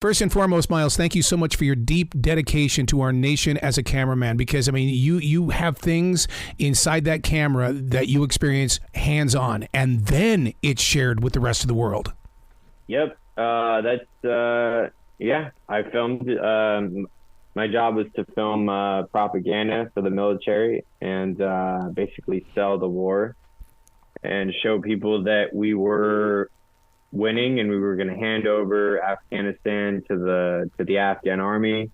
First and foremost, Miles, thank you so much for your deep dedication to our nation as a cameraman, because, I mean, you have things inside that camera that you experience hands-on, and then it's shared with the rest of the world. Yep. Yeah, I filmed. My job was to film propaganda for the military and basically sell the war and show people that we were winning and we were going to hand over Afghanistan to the Afghan army,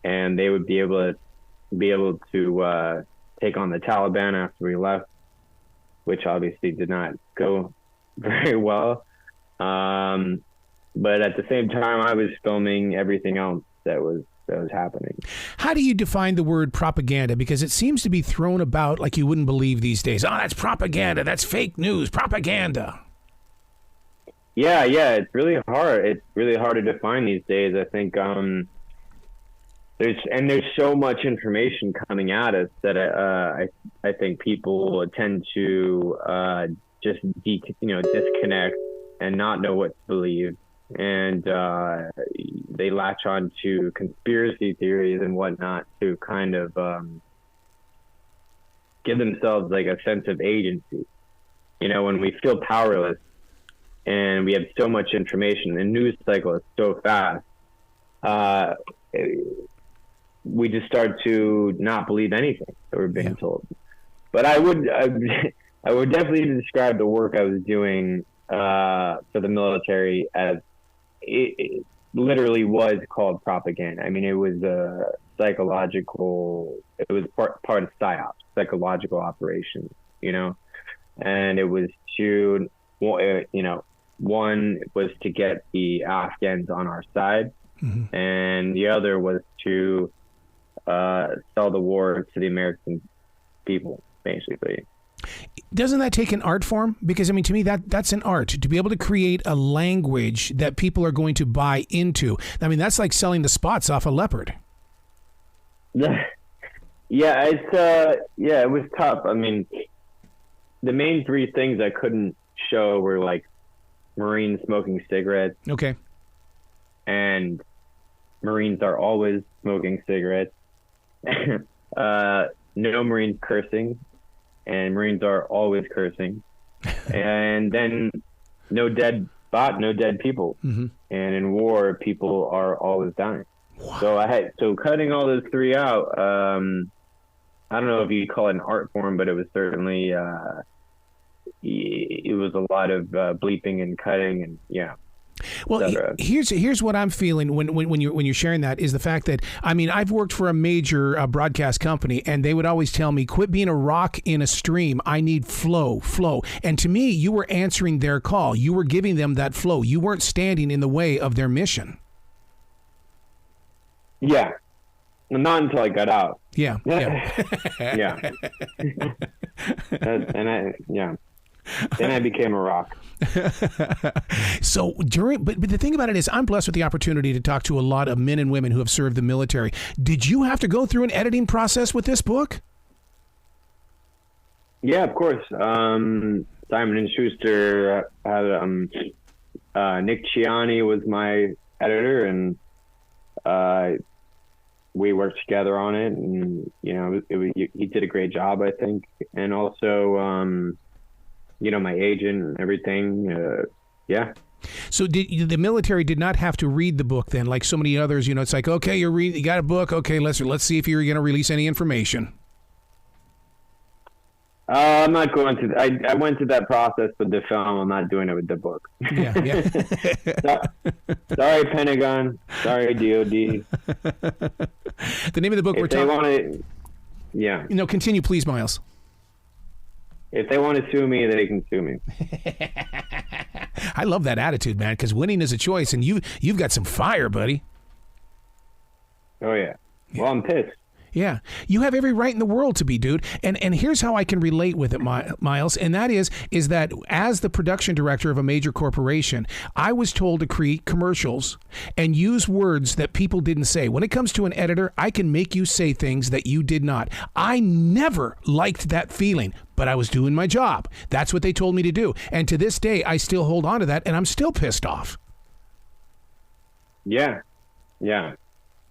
and they would be able to take on the Taliban after we left, which obviously did not go very well. But at the same time, I was filming everything else that was happening. How do you define the word propaganda? Because it seems to be thrown about like you wouldn't believe these days. Oh, that's propaganda. That's fake news. Propaganda. Yeah, it's really hard. It's really hard to define these days. I think there's so much information coming at us that I think people tend to just disconnect and not know what to believe, and they latch on to conspiracy theories and whatnot to kind of give themselves like a sense of agency. You know, when we feel powerless. And we have so much information. The news cycle is so fast. We just start to not believe anything that we're being told. But I would definitely describe the work I was doing for the military as it literally was called propaganda. I mean, it was a psychological. It was part of PSYOP, psychological operations. You know, and it was to one was to get the Afghans on our side, and the other was to sell the war to the American people, basically. Doesn't that take an art form? Because, I mean, to me, that's an art. To be able to create a language that people are going to buy into. I mean, that's like selling the spots off a leopard. Yeah, it was tough. I mean, the main three things I couldn't show were like Marines smoking cigarettes. Okay. And Marines are always smoking cigarettes. No Marines cursing, and Marines are always cursing. And then no dead people. And in war, people are always dying. Wow. So cutting all those three out. I don't know if you call it an art form, but it was certainly. It was a lot of bleeping and cutting and Well, here's what I'm feeling when you're sharing that is the fact that, I mean, I've worked for a major broadcast company, and they would always tell me, quit being a rock in a stream. I need flow. And to me, you were answering their call. You were giving them that flow. You weren't standing in the way of their mission. Yeah. Not until I got out. Yeah. Yeah. Then I became a rock. So but the thing about it is, I'm blessed with the opportunity to talk to a lot of men and women who have served the military. Did you have to go through an editing process with this book? Yeah, of course. Simon & Schuster had Nick Ciani was my editor, and we worked together on it, and he did a great job, I think, and also. My agent and everything. So the military did not have to read the book then, like so many others? It's like, okay, you got a book. Okay, let's see if you're going to release any information. I'm not going to. I went through that process with the film. I'm not doing it with the book. Yeah. Sorry, Pentagon. Sorry, DOD. The name of the book we're talking. Yeah. Continue, please, Miles. If they want to sue me, they can sue me. I love that attitude, man, because winning is a choice, and you've got some fire, buddy. Oh, yeah. Well, I'm pissed. Yeah. You have every right in the world to be, dude. And here's how I can relate with it, Miles, and that is that as the production director of a major corporation, I was told to create commercials and use words that people didn't say. When it comes to an editor, I can make you say things that you did not. I never liked that feeling, but I was doing my job. That's what they told me to do. And to this day, I still hold on to that, and I'm still pissed off. Yeah, yeah.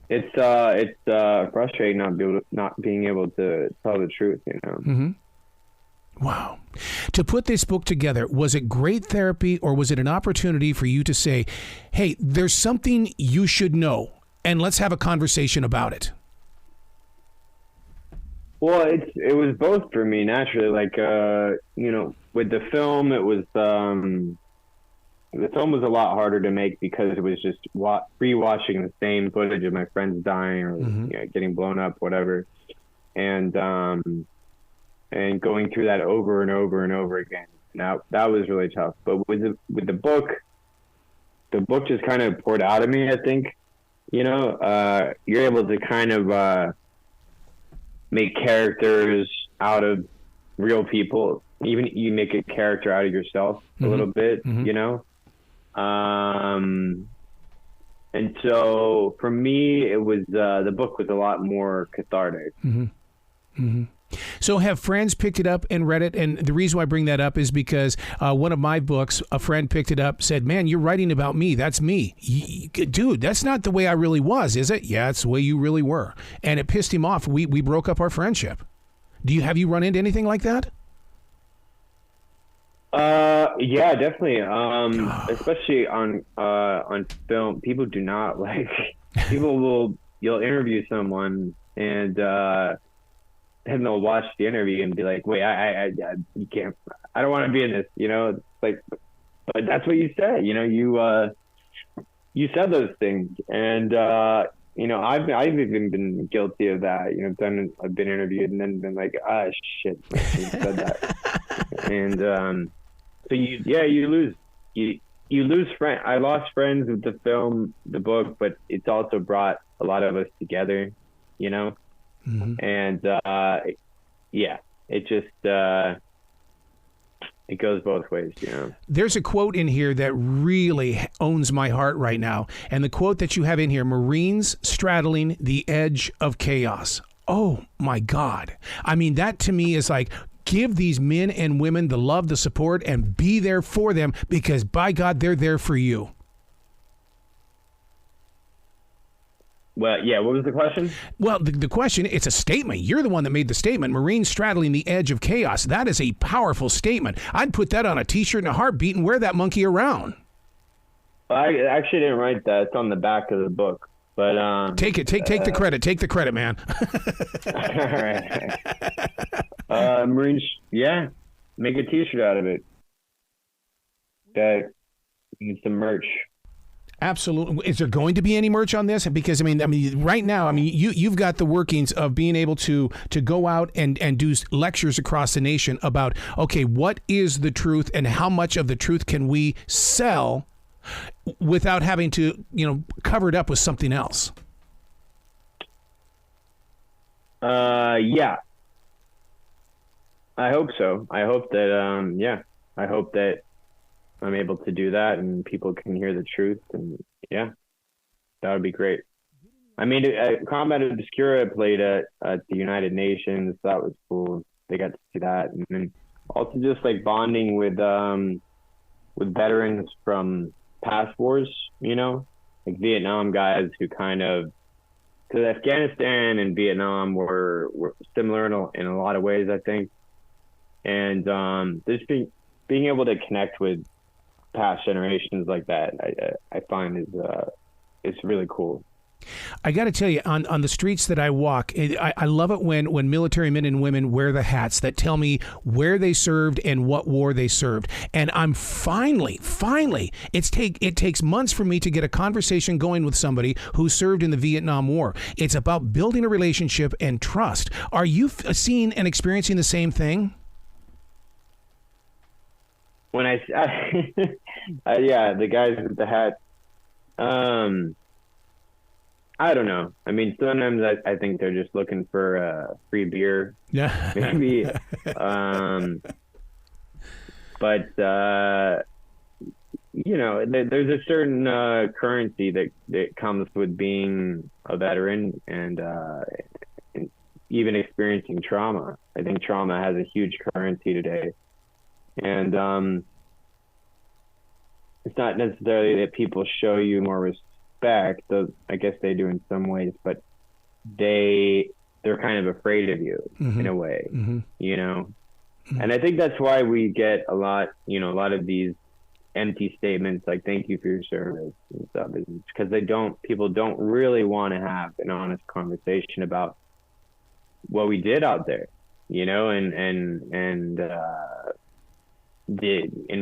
It's frustrating not being able to tell the truth, you know. Mm-hmm. Wow. To put this book together, was it great therapy, or was it an opportunity for you to say, hey, there's something you should know, and let's have a conversation about it? Well, it was both for me, naturally. Like, you know, with the film, the film was a lot harder to make because it was just rewatching the same footage of my friends dying or Mm-hmm. you know, getting blown up, whatever, and going through that over and over and over again. Now that was really tough. But with the book just kind of poured out of me. I think, you know, you're able to kind of make characters out of real people. Even you make a character out of yourself a Mm-hmm. little bit, Mm-hmm. you know. And so for me, it was the book was a lot more cathartic. Mm-hmm. Mm-hmm. So have friends picked it up and read it? And the reason why I bring that up is because one of my books, a friend picked it up, said, man, you're writing about me. That's me. Dude, that's not the way I really was, is it? Yeah, it's the way you really were. And it pissed him off. We broke up our friendship. Have you run into anything like that? Yeah, definitely. Especially on film, people do not like. You'll interview someone and they'll watch the interview and be like, "Wait, you can't. I don't want to be in this." You know, it's like, but that's what you said. You know, you said those things, and you know, I've even been guilty of that. You know, I've been interviewed and then been like, "Ah, shit, I said that," and so you lose friends. I lost friends with the film, the book, but it's also brought a lot of us together, you know. Mm-hmm. And yeah, it just it goes both ways, you know. There's a quote in here that really owns my heart right now, and the quote that you have in here: "Marines straddling the edge of chaos." Oh my God! I mean, that to me is like, give these men and women the love, the support, and be there for them, because by God, they're there for you. Well, yeah, what was the question? Well, the question, it's a statement. You're the one that made the statement. Marines straddling the edge of chaos. That is a powerful statement. I'd put that on a T-shirt in a heartbeat and wear that monkey around. I actually didn't write that. It's on the back of the book. But take the credit. Take the credit, man. All right. Marines, yeah, make a T-shirt out of it. That needs some merch. Absolutely. Is there going to be any merch on this? Because I mean, right now, I mean, you've got the workings of being able to go out and do lectures across the nation about, okay, what is the truth and how much of the truth can we sell without having to, you know, cover it up with something else? Yeah. I hope so. I hope that I hope that I'm able to do that and people can hear the truth, and yeah, that would be great. I mean, Combat Obscura played at the United Nations. That was cool. They got to see that, and then also just like bonding with veterans from past wars, you know, like Vietnam guys who kind of, because Afghanistan and Vietnam were similar in a lot of ways, I think, and just being able to connect with past generations like that, I find is really cool. I got to tell you, on the streets that I walk, I love it when military men and women wear the hats that tell me where they served and what war they served. And I'm finally, it takes months for me to get a conversation going with somebody who served in the Vietnam War. It's about building a relationship and trust. Are you seeing and experiencing the same thing? When yeah, the guys with the hat, I don't know. I mean, sometimes I think they're just looking for free beer. Yeah. Maybe. But you know, there's a certain currency that comes with being a veteran and even experiencing trauma. I think trauma has a huge currency today. And it's not necessarily that people show you more respect. I guess they do in some ways, but they're kind of afraid of you in a way, you know. And I think that's why we get a lot of these empty statements like "thank you for your service" and stuff, is because people don't really want to have an honest conversation about what we did out there, you know, and in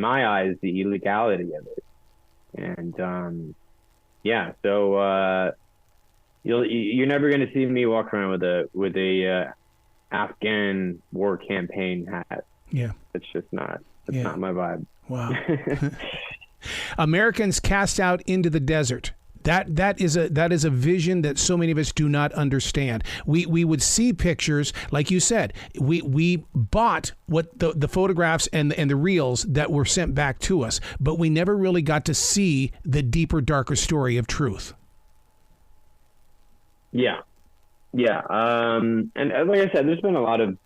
my eyes, the illegality of it. And so you're never going to see me walk around with a Afghan war campaign hat. Yeah, it's just not my vibe. Wow. Americans cast out into the desert. That is a vision that so many of us do not understand. We would see pictures, like you said. We bought what the photographs and the reels that were sent back to us, but we never really got to see the deeper, darker story of truth. Yeah. And like I said, there's been a lot of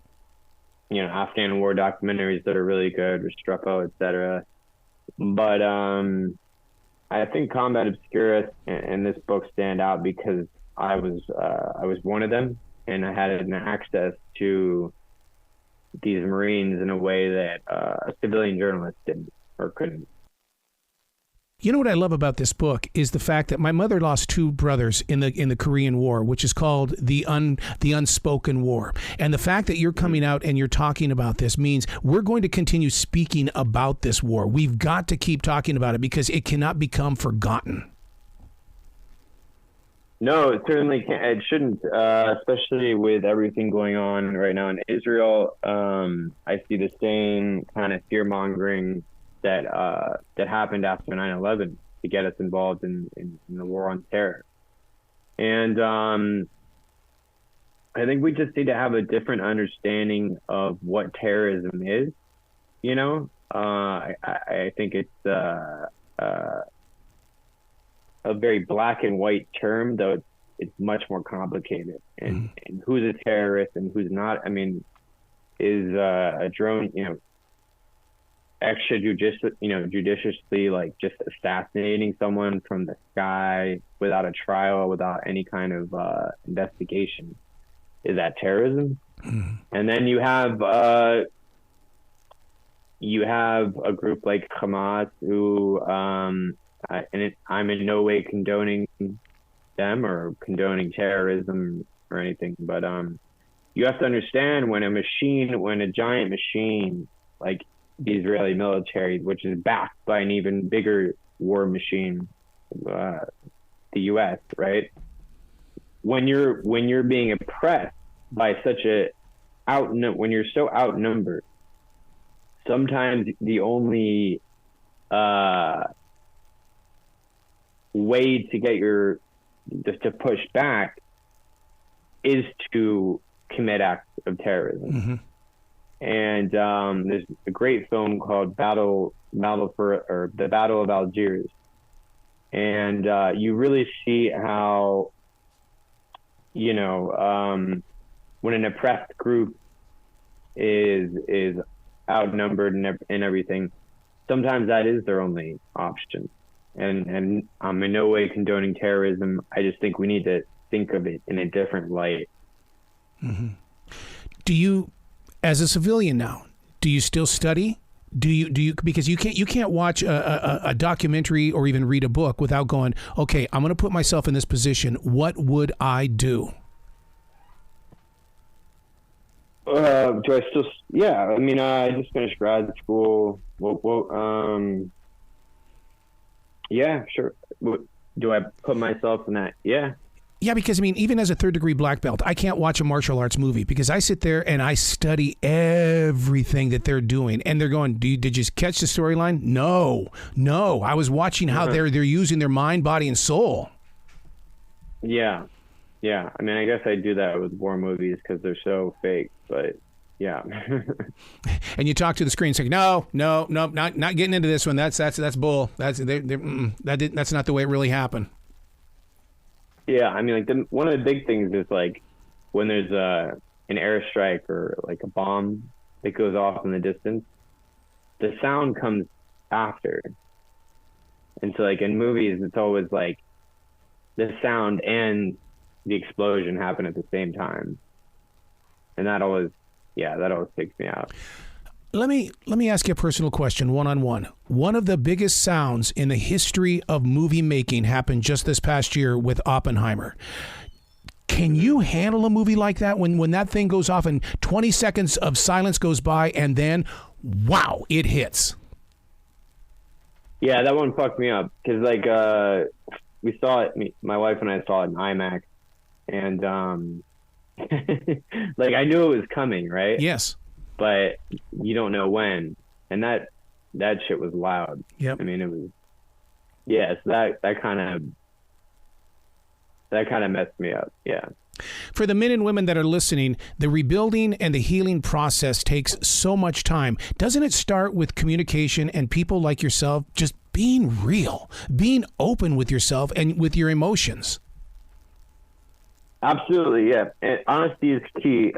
Afghan war documentaries that are really good, Restrepo, etc. But I think Combat Obscura and this book stand out because I was one of them, and I had an access to these Marines in a way that a civilian journalist didn't or couldn't. You know what I love about this book is the fact that my mother lost two brothers in the Korean War, which is called the unspoken war. And the fact that you're coming out and you're talking about this means we're going to continue speaking about this war. We've got to keep talking about it because it cannot become forgotten. No, it certainly can't. It shouldn't, especially with everything going on right now in Israel. I see the same kind of fear-mongering that happened after 9/11 to get us involved in the war on terror. And I think we just need to have a different understanding of what terrorism is. You know, I think it's a very black and white term, though it's much more complicated. And who's a terrorist and who's not? I mean, is a drone, judiciously, like just assassinating someone from the sky without a trial, without any kind of investigation, is that terrorism? And then you have a group like Hamas who, I'm in no way condoning them or condoning terrorism or anything, but you have to understand when a giant machine like the Israeli military, which is backed by an even bigger war machine, the U.S., right? When you're being oppressed by when you're so outnumbered, sometimes the only way to get to push back is to commit acts of terrorism. And there's a great film called the Battle of Algiers, and you really see how when an oppressed group is outnumbered and everything, sometimes that is their only option. And I'm in no way condoning terrorism. I just think we need to think of it in a different light. Do you, as a civilian now, do you still study? Do you because you can't watch a documentary or even read a book without going, okay, I'm going to put myself in this position. What would I do? Do I still? Yeah, I mean, I just finished grad school. Yeah, sure. Do I put myself in that? Yeah. Yeah, because I mean, even as a third-degree black belt, I can't watch a martial arts movie because I sit there and I study everything that they're doing. And they're going, did you catch the storyline? No. I was watching how they're using their mind, body, and soul. Yeah. I mean, I guess I do that with war movies because they're so fake. But yeah. And you talk to the screen saying, no, not getting into this one. That's bull. That's not the way it really happened. Yeah, I mean, like one of the big things is like when there's an airstrike or like a bomb that goes off in the distance, the sound comes after. And so like in movies, it's always like the sound and the explosion happen at the same time. And that always takes me out. Let me ask you a personal question, one-on-one. One of the biggest sounds in the history of movie making happened just this past year with Oppenheimer. Can you handle a movie like that when that thing goes off and 20 seconds of silence goes by and then, wow, it hits? Yeah, that one fucked me up because we saw it. My wife and I saw it in IMAX, and I knew it was coming, right? Yes. But you don't know when, and that shit was loud. Yep. I mean, it was. Yes, that kind of messed me up. Yeah. For the men and women that are listening, the rebuilding and the healing process takes so much time. Doesn't it start with communication and people like yourself just being real, being open with yourself and with your emotions? Absolutely, yeah. And honesty is key.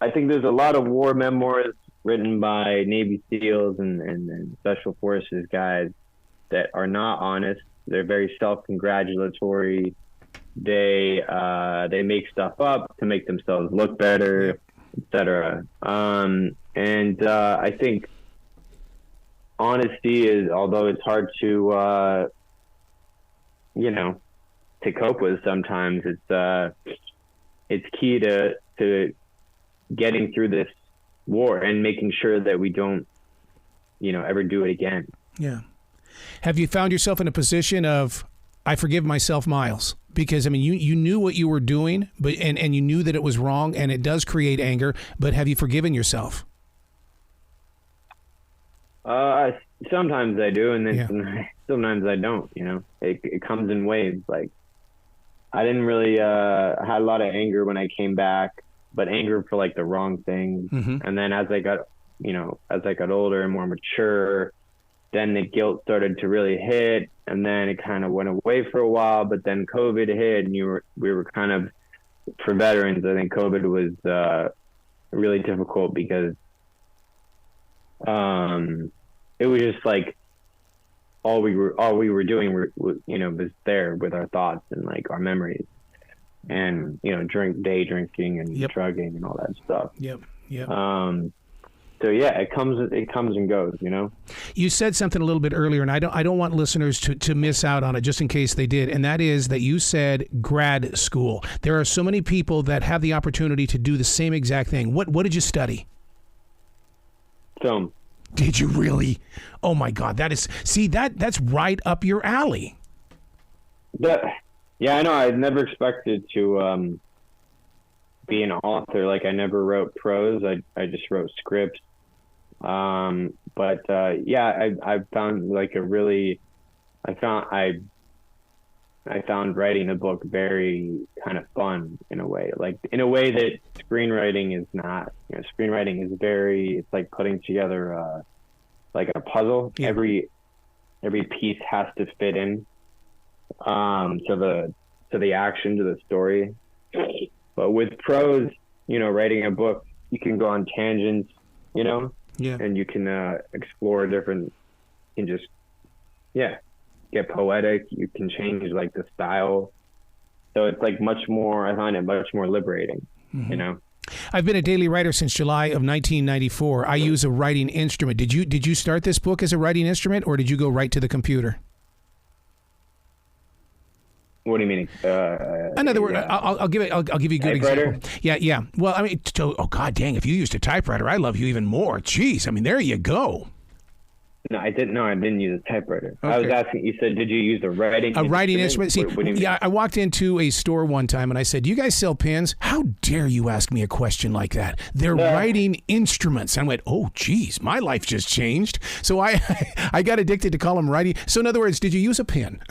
I think there's a lot of war memoirs written by Navy SEALs and Special Forces guys that are not honest. They're very self-congratulatory. They make stuff up to make themselves look better, etc. I think honesty is, although it's hard to cope with sometimes, it's key to getting through this war and making sure that we don't ever do it again. Yeah. Have you found yourself in a position of, I forgive myself, Miles? Because, I mean, you knew what you were doing, but and you knew that it was wrong, and it does create anger, but have you forgiven yourself? Sometimes I do, and then sometimes I don't, It comes in waves. Like, I didn't really I had a lot of anger when I came back, but anger for like the wrong things. Mm-hmm. And then as I got older and more mature, then the guilt started to really hit, and then it kind of went away for a while, but then COVID hit, and we were kind of, for veterans, I think COVID was really difficult because it was just like all we were doing was there with our thoughts and like our memories, and day drinking and drugging and all that stuff. Yep. So yeah, it comes and goes, You said something a little bit earlier, and I don't want listeners to miss out on it, just in case they did, and that is that you said grad school. There are so many people that have the opportunity to do the same exact thing. What did you study? Film. Did you really? Oh my God, that's right up your alley. Yeah, I know. I never expected to be an author. Like, I never wrote prose. I just wrote scripts. I found I found writing a book very kind of fun in a way that screenwriting is not. Screenwriting is it's like putting together like a puzzle. Yeah. Every piece has to fit in to the action, to the story. But with prose, writing a book, you can go on tangents, and you can explore different, you can just, get poetic. You can change like the style. So it's like I find it much more liberating, mm-hmm. I've been a daily writer since July of 1994. I use a writing instrument. Did you start this book as a writing instrument, or did you go right to the computer? What do you mean? In other words, I'll give you a good example. Yeah. Well, I mean, God dang, if you used a typewriter, I love you even more. Jeez, I mean, there you go. No, I didn't. No, I didn't use a typewriter. Okay. I was asking. You said, did you use a writing instrument? A writing instrument. See, what do you mean? I walked into a store one time and I said, "Do you guys sell pens?" How dare you ask me a question like that? They're writing instruments. And I went, "Oh, geez, my life just changed." So I got addicted to call them writing. So in other words, did you use a pen?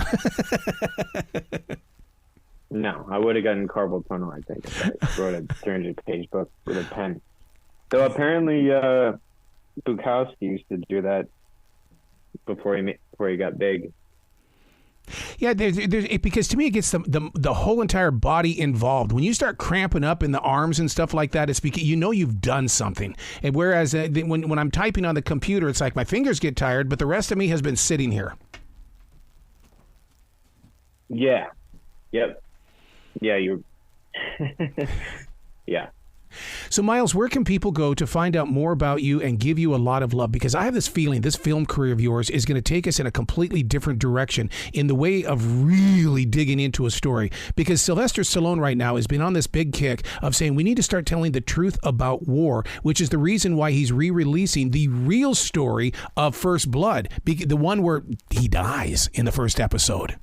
No, I would have gotten carpal tunnel, I think, if I wrote a 300-page book with a pen. So apparently, Bukowski used to do that before he got big. Yeah, because to me it gets the whole entire body involved. When you start cramping up in the arms and stuff like that, it's because you've done something. And whereas when I'm typing on the computer, it's like my fingers get tired, but the rest of me has been sitting here. Yeah. Yep. Yeah. You're. Yeah. So, Miles, where can people go to find out more about you and give you a lot of love? Because I have this feeling this film career of yours is going to take us in a completely different direction in the way of really digging into a story. Because Sylvester Stallone right now has been on this big kick of saying we need to start telling the truth about war, which is the reason why he's re-releasing the real story of First Blood, the one where he dies in the first episode.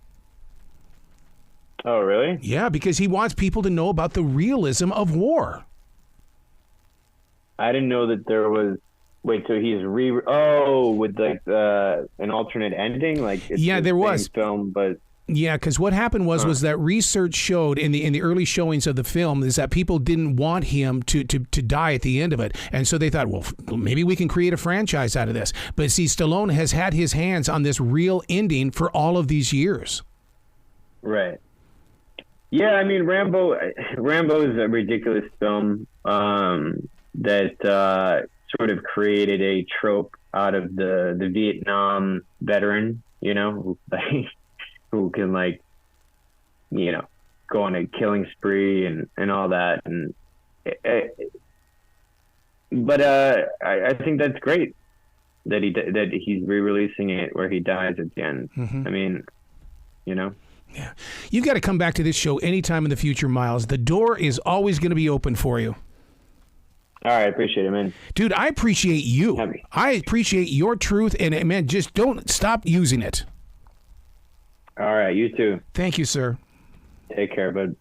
Oh, really? Yeah, because he wants people to know about the realism of war. I didn't know that there was. Wait, so he's with like an alternate ending, like it's yeah, the there same was film, but yeah, because what happened was that research showed in the early showings of the film is that people didn't want him to die at the end of it, and so they thought, well, maybe we can create a franchise out of this. But see, Stallone has had his hands on this real ending for all of these years. Right. Yeah, I mean, Rambo is a ridiculous film. That sort of created a trope out of the Vietnam veteran, who can go on a killing spree and all that. But I think that's great that he's re-releasing it where he dies at the end. Mm-hmm. I mean, Yeah. You've got to come back to this show anytime in the future, Miles. The door is always going to be open for you. All right, I appreciate it, man. Dude, I appreciate you. I appreciate your truth, and man, just don't stop using it. All right, you too. Thank you, sir. Take care, bud.